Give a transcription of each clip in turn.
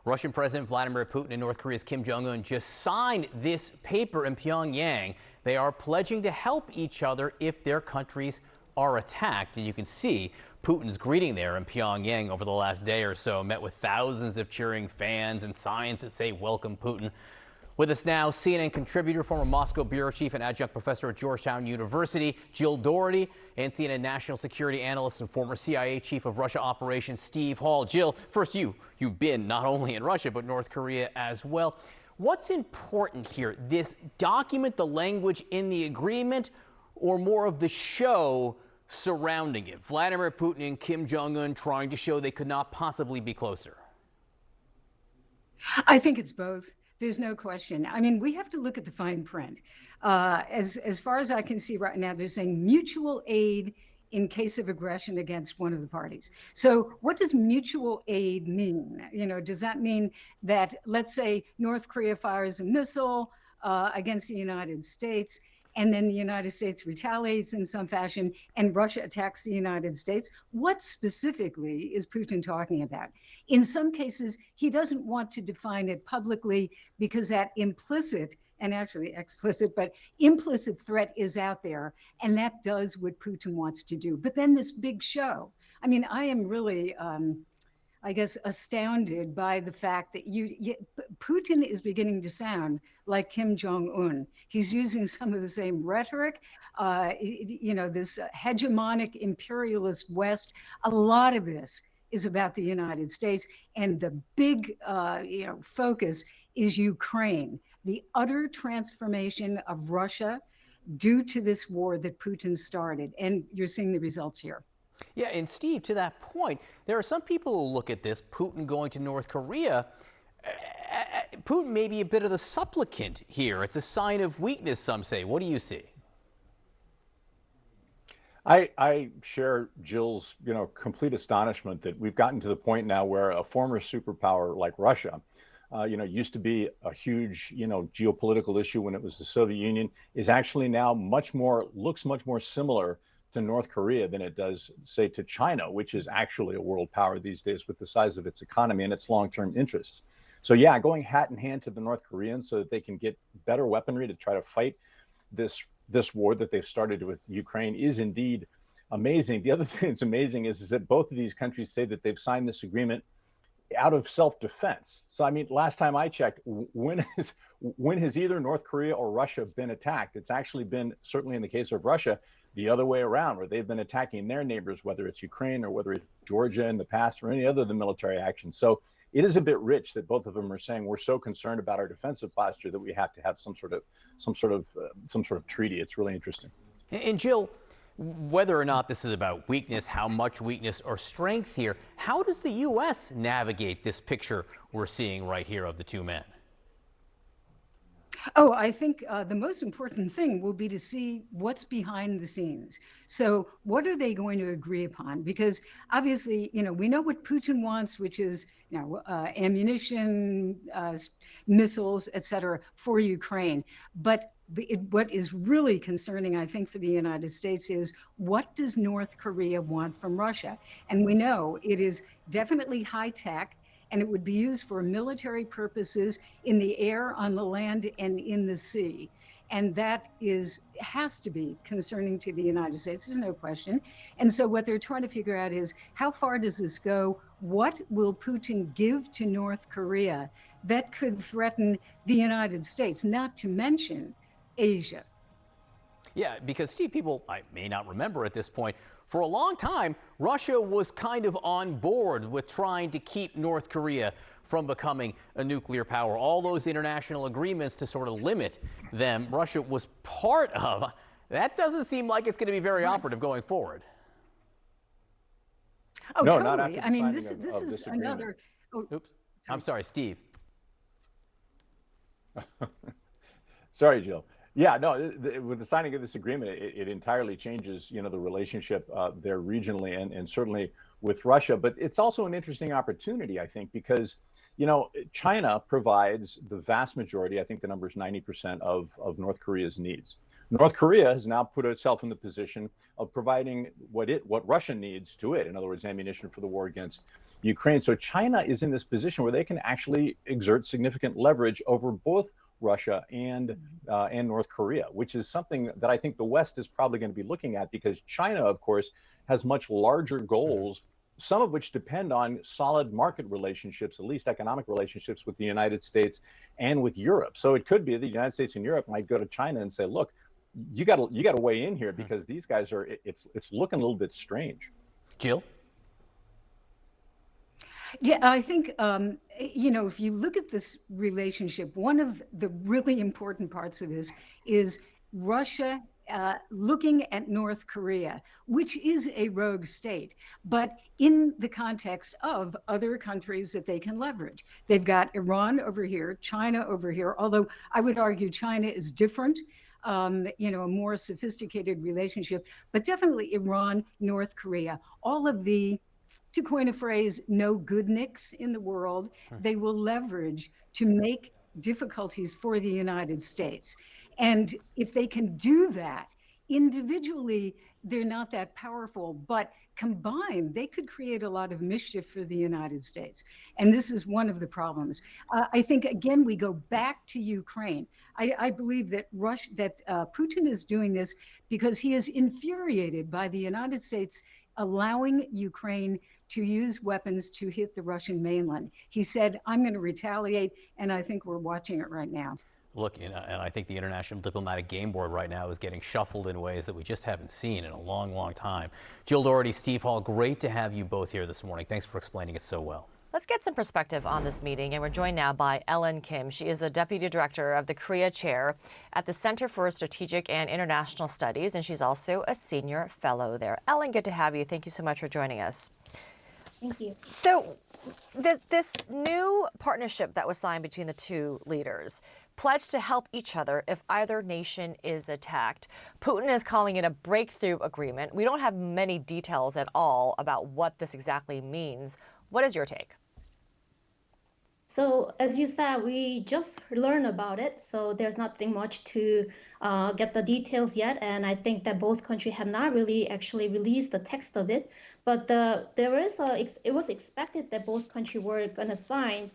Russian President Vladimir Putin and North Korea's Kim Jong-un just signed this paper in Pyongyang. They are pledging to help each other if their countries are attacked. And you can see Putin's greeting there in Pyongyang over the last day or so, met with thousands of cheering fans and signs that say "Welcome Putin." With us now, CNN contributor, former Moscow bureau chief and adjunct professor at Georgetown University, Jill Doherty, and CNN national security analyst and former CIA chief of Russia operations, Steve Hall. Jill, first, you've been not only in Russia, but North Korea as well. What's important here? This document, the language in the agreement, or more of the show surrounding it? Vladimir Putin and Kim Jong-un trying to show they could not possibly be closer. I think it's both. There's no question. I mean, we have to look at the fine print. As far as I can see right now, they're saying mutual aid in case of aggression against one of the parties. So what does mutual aid mean? Does that mean that, let's say, North Korea fires a missile against the United States, and then the United States retaliates in some fashion, and Russia attacks the United States? What specifically is Putin talking about? In some cases, he doesn't want to define it publicly because that implicit, and actually explicit, but implicit threat is out there, and that does what Putin wants to do. But then this big show. I mean, I am really, I guess, astounded by the fact that Putin is beginning to sound like Kim Jong-un. He's using some of the same rhetoric, this hegemonic imperialist West. A lot of this is about the United States, and the big focus is Ukraine, the utter transformation of Russia due to this war that Putin started. And you're seeing the results here. Yeah, and Steve, to that point, there are some people who look at this, Putin going to North Korea. Putin may be a bit of the supplicant here. It's a sign of weakness, some say. What do you see? I share Jill's, complete astonishment that we've gotten to the point now where a former superpower like Russia, used to be a huge, geopolitical issue when it was the Soviet Union, is actually now looks much more similar to North Korea than it does, say, to China, which is actually a world power these days with the size of its economy and its long-term interests. So yeah, going hat in hand to the North Koreans so that they can get better weaponry to try to fight this war that they've started with Ukraine is indeed amazing. The other thing that's amazing is that both of these countries say that they've signed this agreement out of self-defense. So I mean, last time I checked, when has either North Korea or Russia been attacked? It's actually been, certainly in the case of Russia, the other way around, where they've been attacking their neighbors, whether it's Ukraine or whether it's Georgia in the past or any other of the military action. So it is a bit rich that both of them are saying we're so concerned about our defensive posture that we have to have some sort of treaty. It's really interesting. And Jill, whether or not this is about weakness, how much weakness or strength here, how does the U.S. navigate this picture we're seeing right here of the two men? Oh, I think the most important thing will be to see what's behind the scenes. So what are they going to agree upon? Because obviously, we know what Putin wants, which is, ammunition, missiles, et cetera, for Ukraine. But what is really concerning, I think, for the United States is what does North Korea want from Russia? And we know it is definitely high tech, and it would be used for military purposes in the air, on the land, and in the sea. And that has to be concerning to the United States, there's no question. And so what they're trying to figure out is, how far does this go? What will Putin give to North Korea that could threaten the United States, not to mention Asia? Yeah, because Steve, people may not remember at this point, for a long time, Russia was kind of on board with trying to keep North Korea from becoming a nuclear power. All those international agreements to sort of limit them, Russia was part of. That doesn't seem like it's going to be very operative going forward. Oh, no, totally. Not after I mean, the this signing of is this agreement. another. Oh, Oops. I'm sorry, Steve. Sorry, Jill. Yeah, no, with the signing of this agreement, it entirely changes, the relationship there regionally and certainly with Russia. But it's also an interesting opportunity, I think, because, China provides the vast majority, I think the number is 90% of North Korea's needs. North Korea has now put itself in the position of providing what Russia needs to it. In other words, ammunition for the war against Ukraine. So China is in this position where they can actually exert significant leverage over both Russia and North Korea, which is something that I think the West is probably going to be looking at, because China, of course, has much larger goals, some of which depend on solid market relationships, at least economic relationships with the United States and with Europe. So it could be the United States and Europe might go to China and say, look, you got to weigh in here, because these guys are, it's looking a little bit strange. Jill? Yeah, I think, if you look at this relationship, one of the really important parts of this is Russia looking at North Korea, which is a rogue state, but in the context of other countries that they can leverage. They've got Iran over here, China over here, although I would argue China is different. A more sophisticated relationship, but definitely Iran, North Korea, all of the, to coin a phrase, no good nicks in the world, they will leverage to make difficulties for the United States. And if they can do that, individually, they're not that powerful, but combined, they could create a lot of mischief for the United States. And this is one of the problems. I think, again, we go back to Ukraine. I believe that Putin is doing this because he is infuriated by the United States allowing Ukraine to use weapons to hit the Russian mainland. He said, I'm going to retaliate, and I think we're watching it right now. Look, and I think the international diplomatic game board right now is getting shuffled in ways that we just haven't seen in a long, long time. Jill Doherty, Steve Hall, great to have you both here this morning. Thanks for explaining it so well. Let's get some perspective on this meeting, and we're joined now by Ellen Kim. She is the Deputy Director of the Korea Chair at the Center for Strategic and International Studies, and she's also a Senior Fellow there. Ellen, good to have you. Thank you so much for joining us. Thank you. So this new partnership that was signed between the two leaders pledged to help each other if either nation is attacked. Putin is calling it a breakthrough agreement. We don't have many details at all about what this exactly means. What is your take? So as you said, we just learned about it, so there's nothing much to get the details yet. And I think that both countries have not really actually released the text of it. But it was expected that both countries were going to sign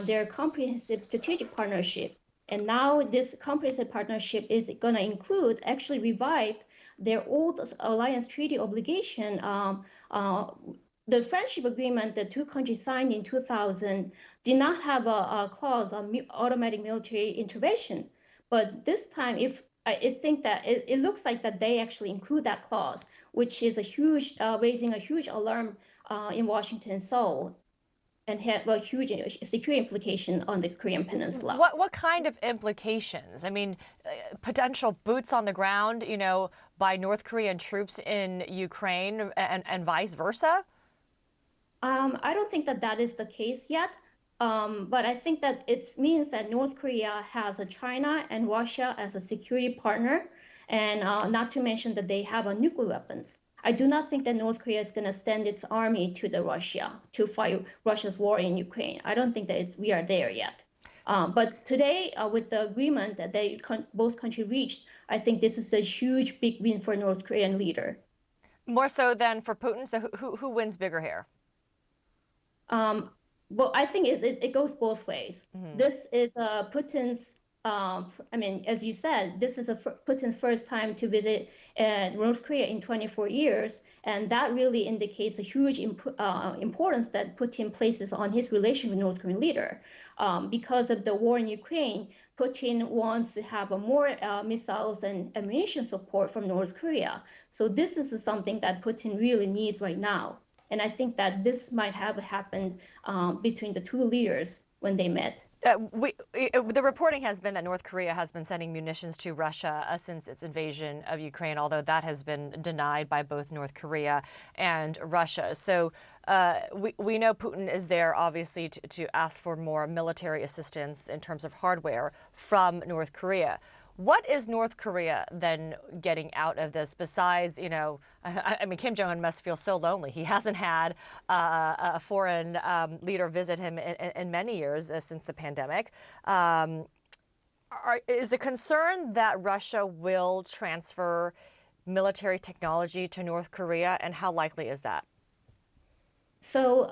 their comprehensive strategic partnership. And now this comprehensive partnership is going to include, actually revive their old alliance treaty obligation. The friendship agreement that two countries signed in 2000 did not have a clause on automatic military intervention. But this time, I think that it looks like that they actually include that clause, which is raising a huge alarm in Washington, Seoul, and had a huge security implication on the Korean Peninsula. What kind of implications? I mean, potential boots on the ground, by North Korean troops in Ukraine and vice versa? I don't think that is the case yet, but I think that it means that North Korea has China and Russia as a security partner, and not to mention that they have nuclear weapons. I do not think that North Korea is going to send its army to Russia to fight Russia's war in Ukraine. I don't think that we are there yet. But today, with the agreement that both countries reached, I think this is a huge, big win for North Korean leader. More so than for Putin. So who wins bigger here? Well, I think it goes both ways. Mm-hmm. This is Putin's, as you said, this is Putin's first time to visit North Korea in 24 years. And that really indicates a huge importance that Putin places on his relation with North Korean leader. Because of the war in Ukraine, Putin wants to have more missiles and ammunition support from North Korea. So this is something that Putin really needs right now. And I think that this might have happened between the two leaders when they met. The reporting has been that North Korea has been sending munitions to Russia since its invasion of Ukraine, although that has been denied by both North Korea and Russia. So we know Putin is there, obviously, to ask for more military assistance in terms of hardware from North Korea. What is North Korea then getting out of this besides, Kim Jong-un must feel so lonely. He hasn't had a foreign leader visit him in many years since the pandemic. Is the concern that Russia will transfer military technology to North Korea, and how likely is that? So,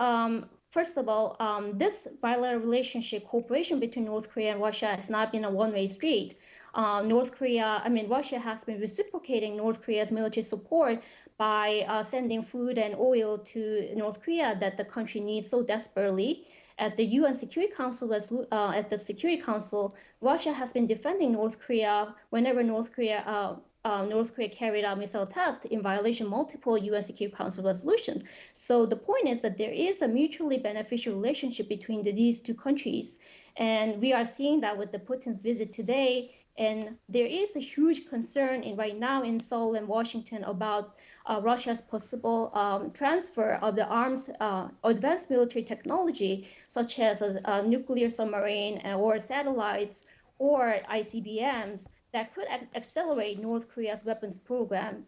first of all, this bilateral relationship, cooperation between North Korea and Russia has not been a one-way street. Russia has been reciprocating North Korea's military support by sending food and oil to North Korea that the country needs so desperately. At the UN Security Council, at the Security Council, Russia has been defending North Korea whenever North Korea carried out missile tests in violation of multiple UN Security Council resolutions. So the point is that there is a mutually beneficial relationship between these two countries. And we are seeing that with the Putin's visit today. And there is a huge concern right now in Seoul and Washington about Russia's possible transfer of the arms, advanced military technology, such as a nuclear submarine or satellites or ICBMs that could accelerate North Korea's weapons program